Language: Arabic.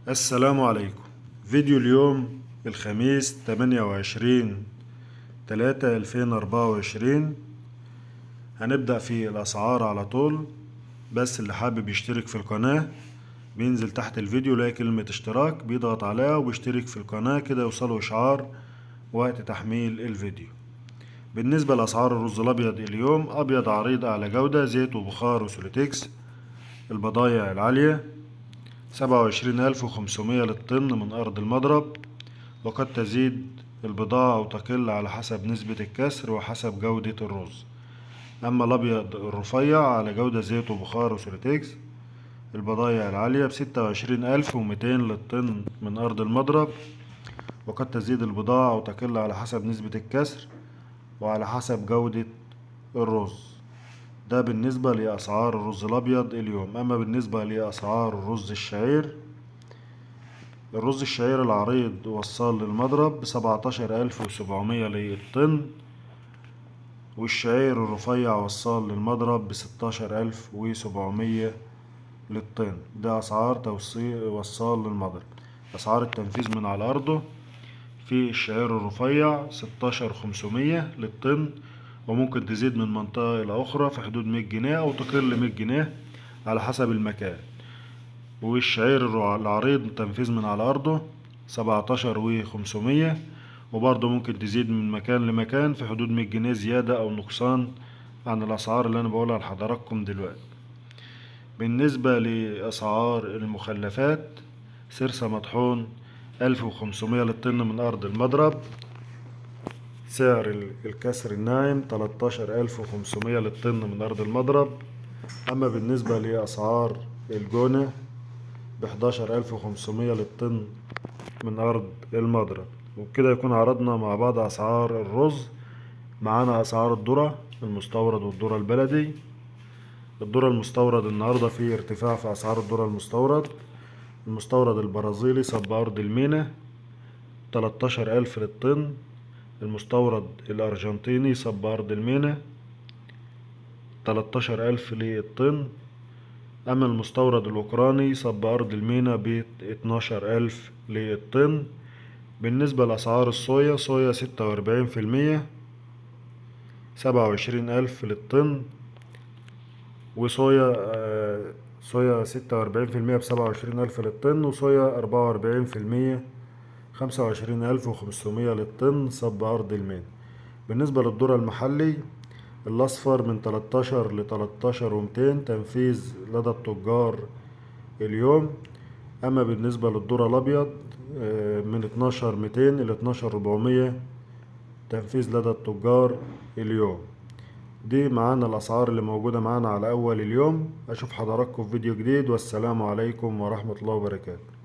السلام عليكم. فيديو اليوم الخميس 28/3/2024. هنبدأ في الأسعار على طول، بس اللي حابب يشترك في القناة بينزل تحت الفيديو يلاقي كلمة اشتراك، بيضغط عليها وبيشترك في القناة كده يوصله إشعار وقت تحميل الفيديو. بالنسبة لأسعار الرز الأبيض اليوم: أبيض عريض أعلى جودة، زيت وبخار وسوليتكس. البضايع العالية 27,500 للطن من أرض المضرب، وقد تزيد البضاعة أو تقل على حسب نسبة الكسر وحسب جودة الرز. أما الأبيض الرفيع على جودة زيت وبخار وسوليتكس، البضايع العالية ب26,200 للطن من أرض المضرب، وقد تزيد البضاعة أو تقل على حسب نسبة الكسر وعلى حسب جودة الرز. ده بالنسبة لأسعار الرز الأبيض اليوم. أما بالنسبة لأسعار الرز الشعير: الرز الشعير العريض وصال للمضرب ب17,700 للطن، والشعير الرفيع وصال للمضرب ب16,700 للطن. ده أسعار وصال للمضرب. أسعار التنفيذ من على أرضه: في الشعير الرفيع 16,500 للطن، وممكن تزيد من منطقة إلى أخرى في حدود 100 جنيه أو تقل 100 جنيه على حسب المكان. والشعير العريض تنفيذ من على أرضه 17,500، وبرضه ممكن تزيد من مكان لمكان في حدود 100 جنيه زيادة أو نقصان عن الأسعار اللي أنا بقولها لحضراتكم دلوقتي. بالنسبة لأسعار المخلفات: سرسة مطحون 1,500 للطن من أرض المضرب، سعر الكسر الناعم 13,500 للطن من أرض المضرب. أما بالنسبة لأسعار الجونة ب11,500 للطن من أرض المضرب. وبكده يكون عرضنا مع بعض أسعار الرز. معانا أسعار الذرة المستورد والذرة البلدي. الذرة المستورد النهاردة في ارتفاع في أسعار الذرة المستورد. المستورد البرازيلي صب أرض المينا 13,000 للطن. المستورد الأرجنتيني صب أرض المينا 13,000 للطن. أما المستورد الأوكراني صب أرض المينا ب12,000 للطن. بالنسبة لأسعار الصويا: صويا 46%، 27,000 للطن. وصويا صويا 46% ب27,000 للطن، وصويا 44% 25,500 للطن صب أرض المينا. بالنسبة للذرة المحلي: الأصفر من 13 ل13,200 تنفيذ لدى التجار اليوم. أما بالنسبة للذرة الأبيض من 12,200 إلى 12,400 تنفيذ لدى التجار اليوم. دي معانا الأسعار اللي موجودة معانا على أول اليوم. أشوف حضراتكم في فيديو جديد، والسلام عليكم ورحمة الله وبركاته.